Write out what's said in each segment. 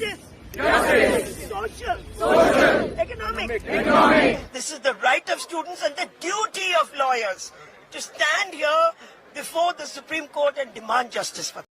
Justice. Justice. Social. Economic. This is the right of students and the duty of lawyers to stand here before the Supreme Court and demand justice for them.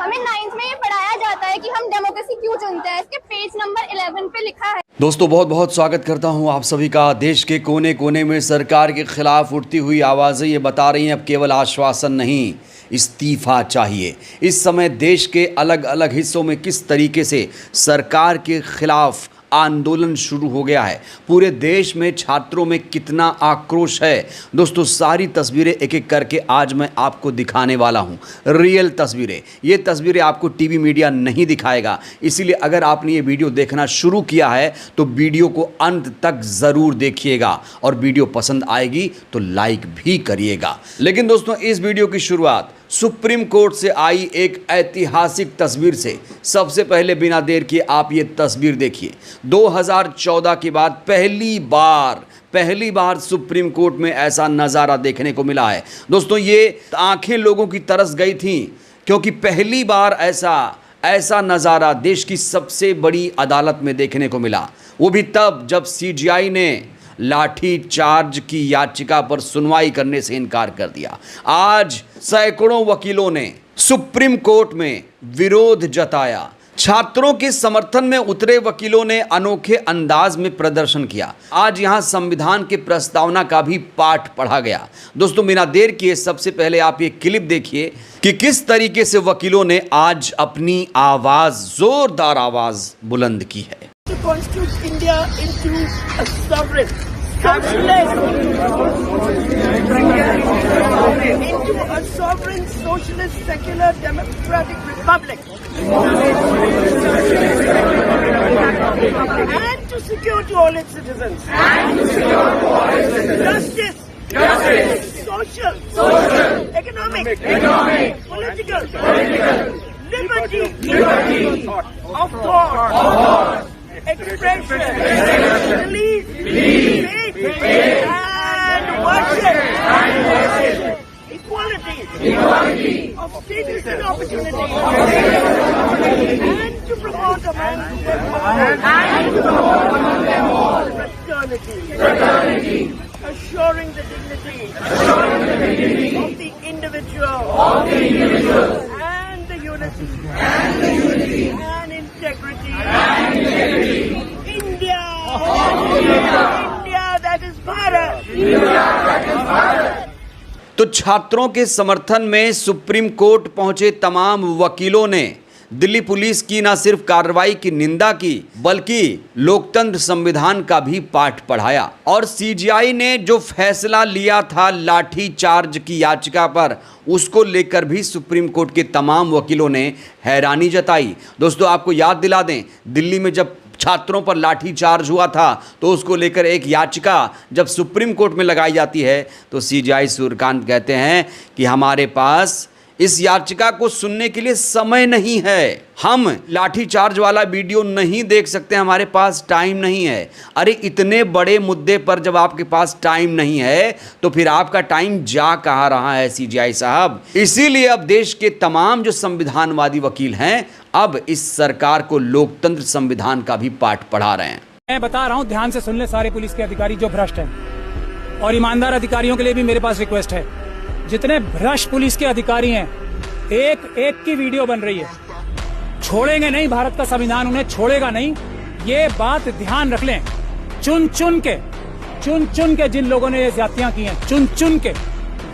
हमें 9th में ये पढ़ाया जाता है कि हम democracy क्यों चुनते हैं। इसके पेज नंबर 11 पे लिखा है। दोस्तों बहुत बहुत स्वागत करता हूं आप सभी का। देश के कोने कोने में सरकार के खिलाफ उठती हुई आवाज़ें ये बता रही हैं अब केवल आश्वासन नहीं, इस्तीफ़ा चाहिए। इस समय देश के अलग अलग हिस्सों में किस तरीके से सरकार के खिलाफ आंदोलन शुरू हो गया है, पूरे देश में छात्रों में कितना आक्रोश है। दोस्तों सारी तस्वीरें एक एक करके आज मैं आपको दिखाने वाला हूं, रियल तस्वीरें। ये तस्वीरें आपको टीवी मीडिया नहीं दिखाएगा, इसीलिए अगर आपने ये वीडियो देखना शुरू किया है तो वीडियो को अंत तक ज़रूर देखिएगा और वीडियो पसंद आएगी तो लाइक भी करिएगा। लेकिन दोस्तों इस वीडियो की शुरुआत सुप्रीम कोर्ट से आई एक ऐतिहासिक तस्वीर से। सबसे पहले बिना देर किए आप ये तस्वीर देखिए। 2014 के बाद पहली बार सुप्रीम कोर्ट में ऐसा नज़ारा देखने को मिला है। दोस्तों ये आंखें लोगों की तरस गई थीं क्योंकि पहली बार ऐसा नज़ारा देश की सबसे बड़ी अदालत में देखने को मिला। वो भी तब जब सीजीआई ने लाठी चार्ज की याचिका पर सुनवाई करने से इनकार कर दिया। आज सैकड़ों वकीलों ने सुप्रीम कोर्ट में विरोध जताया। छात्रों के समर्थन में उतरे वकीलों ने अनोखे अंदाज में प्रदर्शन किया। आज यहां संविधान के प्रस्तावना का भी पाठ पढ़ा गया। दोस्तों बिना देर किए सबसे पहले आप ये क्लिप देखिए कि किस तरीके से वकीलों ने आज अपनी आवाज, जोरदार आवाज बुलंद की है। To constitute India into a sovereign, socialist, socialist, secular, democratic republic, and to secure to all its citizens, justice, social, economic, political, liberty of thought. Expression, belief, faith, and worship, equality of status and opportunity, and to promote among them all fraternity, assuring the dignity of the individual, and the unity, and integrity. India, that is Bharat. तो छात्रों के समर्थन में supreme court पहुंचे तमाम वकीलों ने Delhi police की न सिर्फ कार्रवाई की निंदा की बल्कि लोकतंत्र संविधान का भी पाठ पढ़ाया। और सीजीआई ने जो फैसला लिया था लाठी चार्ज की याचिका पर, उसको लेकर भी सुप्रीम कोर्ट के तमाम वकीलों ने हैरानी जताई। दोस्तों आपको याद दिला दें, दिल्ली में जब छात्रों पर लाठी चार्ज हुआ था तो उसको लेकर एक याचिका जब सुप्रीम कोर्ट में लगाई जाती है तो सीजीआई सूर्यकांत कहते हैं कि हमारे पास इस याचिका को सुनने के लिए समय नहीं है, हम लाठी चार्ज वाला वीडियो नहीं देख सकते, हमारे पास टाइम नहीं है। अरे इतने बड़े मुद्दे पर जब आपके पास टाइम नहीं है तो फिर आपका टाइम जा कहाँ रहा है सीजीआई साहब। इसीलिए अब देश के तमाम जो संविधानवादी वकील हैं अब इस सरकार को लोकतंत्र संविधान का भी पाठ पढ़ा रहे हैं। मैं बता रहा हूँ, ध्यान से सुन ले सारे पुलिस के अधिकारी जो भ्रष्ट हैं, और ईमानदार अधिकारियों के लिए भी मेरे पास रिक्वेस्ट है। जितने भ्रष्ट पुलिस के अधिकारी हैं, एक एक की वीडियो बन रही है, छोड़ेंगे नहीं, भारत का संविधान उन्हें छोड़ेगा नहीं, ये बात ध्यान रख लें। चुन चुन के जिन लोगों ने ये ज्यादतियां की हैं, चुन चुन के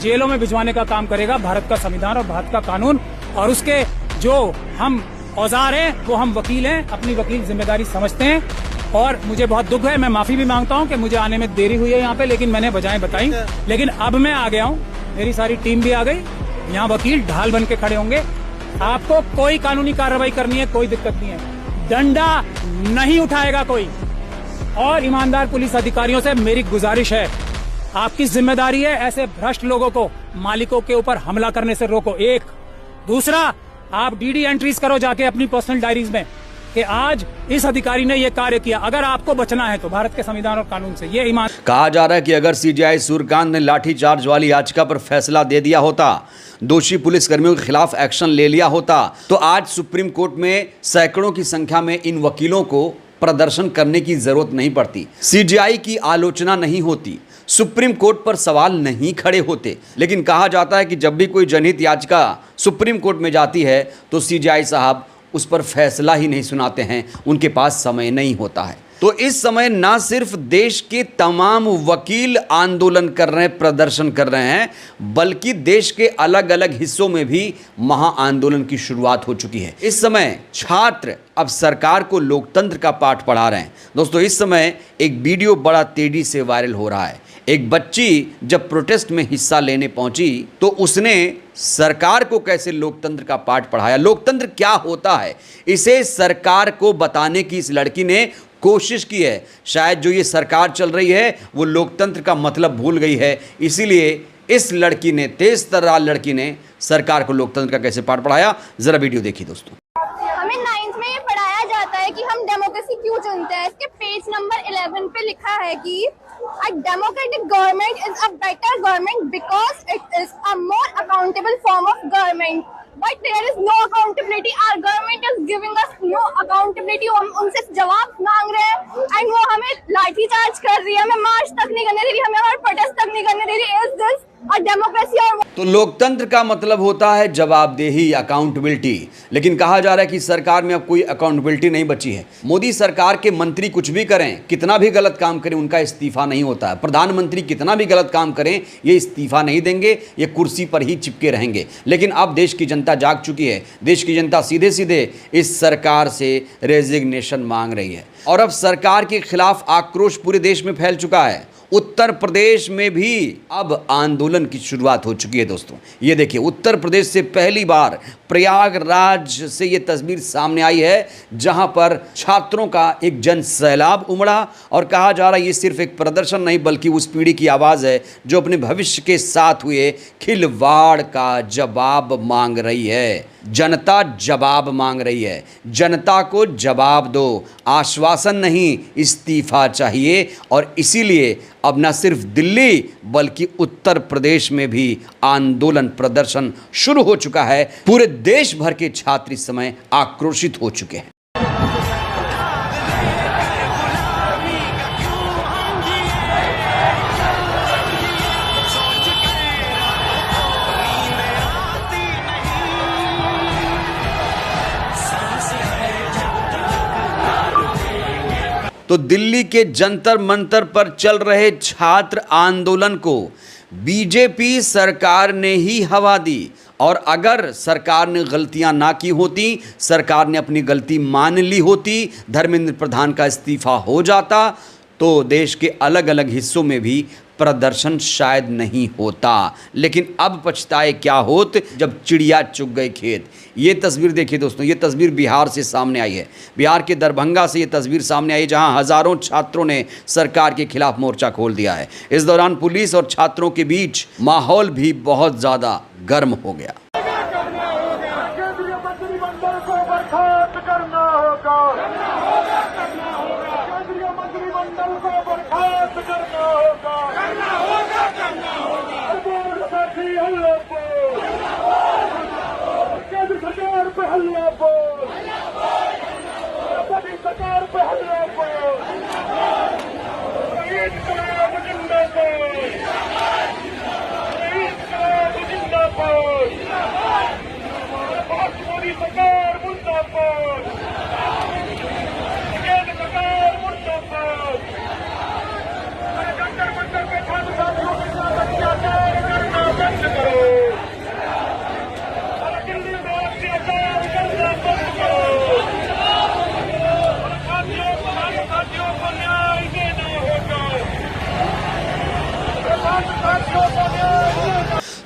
जेलों में भिजवाने का काम करेगा भारत का संविधान और भारत का कानून। और उसके जो हम औजार हैं वो हम वकील हैं, अपनी वकील जिम्मेदारी समझते हैं। और मुझे बहुत दुख है, मैं माफी भी मांगता हूं कि मुझे आने में देरी हुई है यहाँ पे, लेकिन मैंने वजहें बताई। लेकिन अब मैं आ गया हूँ, मेरी सारी टीम भी आ गई, यहाँ वकील ढाल बन के खड़े होंगे। आपको कोई कानूनी कार्रवाई करनी है, कोई दिक्कत नहीं है, डंडा नहीं उठाएगा कोई। और ईमानदार पुलिस अधिकारियों से मेरी गुजारिश है, आपकी जिम्मेदारी है ऐसे भ्रष्ट लोगों को मालिकों के ऊपर हमला करने से रोको। एक दूसरा, आप डीडी एंट्रीज करो जाके अपनी पर्सनल डायरीज में कि आज इस अधिकारी ने यह कार्य किया। अगर आपको बचना है तो भारत के संविधान और कानून से ये ईमान। कहा जा रहा है कि अगर सीजेआई सूर्यकांत ने लाठीचार्ज वाली याचिका पर फैसला दे दिया होता, दोषी पुलिसकर्मियों के खिलाफ एक्शन ले लिया होता, तो आज सुप्रीम कोर्ट में सैकड़ों की संख्या में इन वकीलों को प्रदर्शन करने की जरूरत नहीं पड़ती, सीजेआई की आलोचना नहीं होती, सुप्रीम कोर्ट पर सवाल नहीं खड़े होते। लेकिन कहा जाता है कि जब भी कोई जनहित याचिका सुप्रीम कोर्ट में जाती है तो सीजेआई साहब उस पर फैसला ही नहीं सुनाते हैं, उनके पास समय नहीं होता है। तो इस समय ना सिर्फ देश के तमाम वकील आंदोलन कर रहे हैं, प्रदर्शन कर रहे हैं, बल्कि देश के अलग अलग हिस्सों में भी महाआंदोलन की शुरुआत हो चुकी है। इस समय छात्र अब सरकार को लोकतंत्र का पाठ पढ़ा रहे हैं। दोस्तों, इस समय एक वीडियो बड़ा तेजी से वायरल हो रहा है। एक बच्ची जब प्रोटेस्ट में हिस्सा लेने पहुंची तो उसने सरकार को कैसे लोकतंत्र का पाठ पढ़ाया, लोकतंत्र क्या होता है, इसे सरकार को बताने की इस लड़की ने कोशिश की है। शायद जो ये सरकार चल रही है वो लोकतंत्र का मतलब भूल गई है, इसीलिए इस लड़की ने, तेज तर्रार लड़की ने सरकार को लोकतंत्र का कैसे पाठ पढ़ाया, जरा वीडियो देखिए दोस्तों। हमें 9th में ये पढ़ाया जाता है कि हम डेमोक्रेसी क्यों चुनते हैं। इसके पेज नंबर 11 पे लिखा है कि a democratic government is a better government because it is a more accountable form of government. But there is no accountability. Our government is giving us no accountability. हम उनसे जवाब मांग रहे हैं and वो हमें लाठीचार्ज कर रही है, हमें मार्च तक नहीं करने दे रही, हमें हमारा प्रोटेस्ट तक नहीं करने दे रही। Is this a democracy or? तो लोकतंत्र का मतलब होता है जवाबदेही, अकाउंटेबिलिटी। लेकिन कहा जा रहा है कि सरकार में अब कोई अकाउंटेबिलिटी नहीं बची है। मोदी सरकार के मंत्री कुछ भी करें, कितना भी गलत काम करें, उनका इस्तीफा नहीं होता है। प्रधानमंत्री कितना भी गलत काम करें, ये इस्तीफा नहीं देंगे, ये कुर्सी पर ही चिपके रहेंगे। लेकिन अब देश की जनता जाग चुकी है। देश की जनता सीधे सीधे इस सरकार से रेजिग्नेशन मांग रही है और अब सरकार के खिलाफ आक्रोश पूरे देश में फैल चुका है। उत्तर प्रदेश में भी अब आंदोलन की शुरुआत हो चुकी है। दोस्तों, ये देखिए, उत्तर प्रदेश से पहली बार प्रयागराज से ये तस्वीर सामने आई है, जहां पर छात्रों का एक जन सैलाब उमड़ा और कहा जा रहा है ये सिर्फ एक प्रदर्शन नहीं बल्कि उस पीढ़ी की आवाज़ है जो अपने भविष्य के साथ हुए खिलवाड़ का जवाब मांग रही है। जनता जवाब मांग रही है, जनता को जवाब दो, आश्वासन नहीं, इस्तीफा चाहिए। और इसीलिए अब न सिर्फ दिल्ली बल्कि उत्तर प्रदेश में भी आंदोलन, प्रदर्शन शुरू हो चुका है। पूरे देश भर के छात्र इस समय आक्रोशित हो चुके हैं। तो दिल्ली के जंतर मंतर पर चल रहे छात्र आंदोलन को बीजेपी सरकार ने ही हवा दी। और अगर सरकार ने गलतियां ना की होती, सरकार ने अपनी गलती मान ली होती, धर्मेंद्र प्रधान का इस्तीफा हो जाता, तो देश के अलग अलग हिस्सों में भी प्रदर्शन शायद नहीं होता। लेकिन अब पछताए क्या होत जब चिड़िया चुग गई खेत। ये तस्वीर देखिए दोस्तों, ये तस्वीर बिहार से सामने आई है। बिहार के दरभंगा से ये तस्वीर सामने आई, जहां हजारों छात्रों ने सरकार के खिलाफ मोर्चा खोल दिया है। इस दौरान पुलिस और छात्रों के बीच माहौल भी बहुत ज़्यादा गर्म हो गया।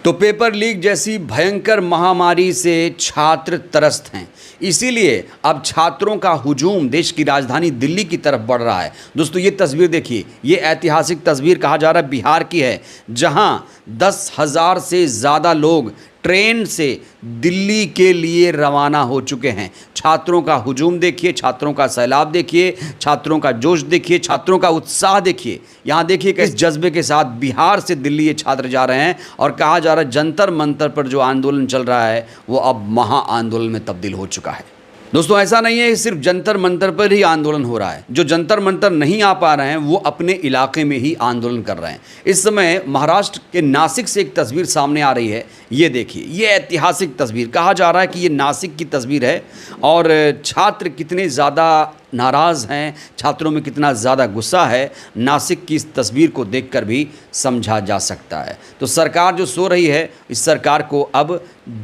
तो पेपर लीक जैसी भयंकर महामारी से छात्र त्रस्त हैं, इसीलिए अब छात्रों का हुजूम देश की राजधानी दिल्ली की तरफ बढ़ रहा है। दोस्तों, ये तस्वीर देखिए, ये ऐतिहासिक तस्वीर कहा जा रहा है बिहार की है, जहां 10,000 से ज़्यादा लोग ट्रेन से दिल्ली के लिए रवाना हो चुके हैं। छात्रों का हुजूम देखिए, छात्रों का सैलाब देखिए, छात्रों का जोश देखिए, छात्रों का उत्साह देखिए। यहाँ देखिए किस जज्बे के साथ बिहार से दिल्ली ये छात्र जा रहे हैं और कहा जा रहा है जंतर मंतर पर जो आंदोलन चल रहा है वो अब महा आंदोलन में तब्दील हो चुका है। दोस्तों ऐसा नहीं है कि सिर्फ जंतर मंतर पर ही आंदोलन हो रहा है। जो जंतर मंतर नहीं आ पा रहे हैं वो अपने इलाके में ही आंदोलन कर रहे हैं। इस समय महाराष्ट्र के नासिक से एक तस्वीर सामने आ रही है। ये देखिए, ये ऐतिहासिक तस्वीर, कहा जा रहा है कि ये नासिक की तस्वीर है और छात्र कितने ज़्यादा नाराज़ हैं, छात्रों में कितना ज़्यादा गुस्सा है, नासिक की इस तस्वीर को देखकर भी समझा जा सकता है। तो सरकार जो सो रही है, इस सरकार को अब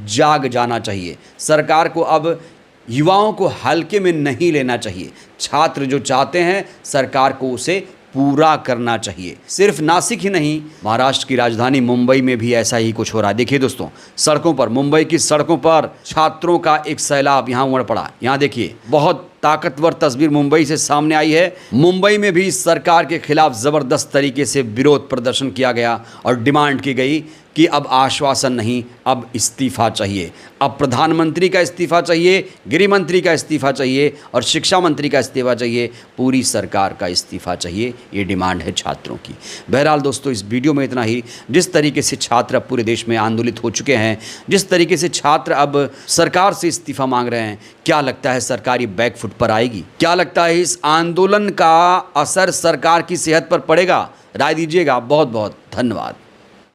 जाग जाना चाहिए। सरकार को अब युवाओं को हल्के में नहीं लेना चाहिए। छात्र जो चाहते हैं सरकार को उसे पूरा करना चाहिए। सिर्फ नासिक ही नहीं, महाराष्ट्र की राजधानी मुंबई में भी ऐसा ही कुछ हो रहा है। देखिए दोस्तों, सड़कों पर, मुंबई की सड़कों पर छात्रों का एक सैलाब यहाँ उमड़ पड़ा। यहाँ देखिए, बहुत ताकतवर तस्वीर मुंबई से सामने आई है। मुंबई में भी सरकार के खिलाफ ज़बरदस्त तरीके से विरोध प्रदर्शन किया गया और डिमांड की गई कि अब आश्वासन नहीं, अब इस्तीफ़ा चाहिए। अब प्रधानमंत्री का इस्तीफ़ा चाहिए, गृह मंत्री का इस्तीफ़ा चाहिए और शिक्षा मंत्री का इस्तीफ़ा चाहिए। पूरी सरकार का इस्तीफ़ा चाहिए, ये डिमांड है छात्रों की। बहरहाल दोस्तों, इस वीडियो में इतना ही। जिस तरीके से छात्र अब पूरे देश में आंदोलित हो चुके हैं, जिस तरीके से छात्र अब सरकार से इस्तीफ़ा मांग रहे हैं, क्या लगता है सरकार ये बैकफुट पर आएगी? क्या लगता है इस आंदोलन का असर सरकार की सेहत पर पड़ेगा? राय दीजिएगा। बहुत बहुत धन्यवाद।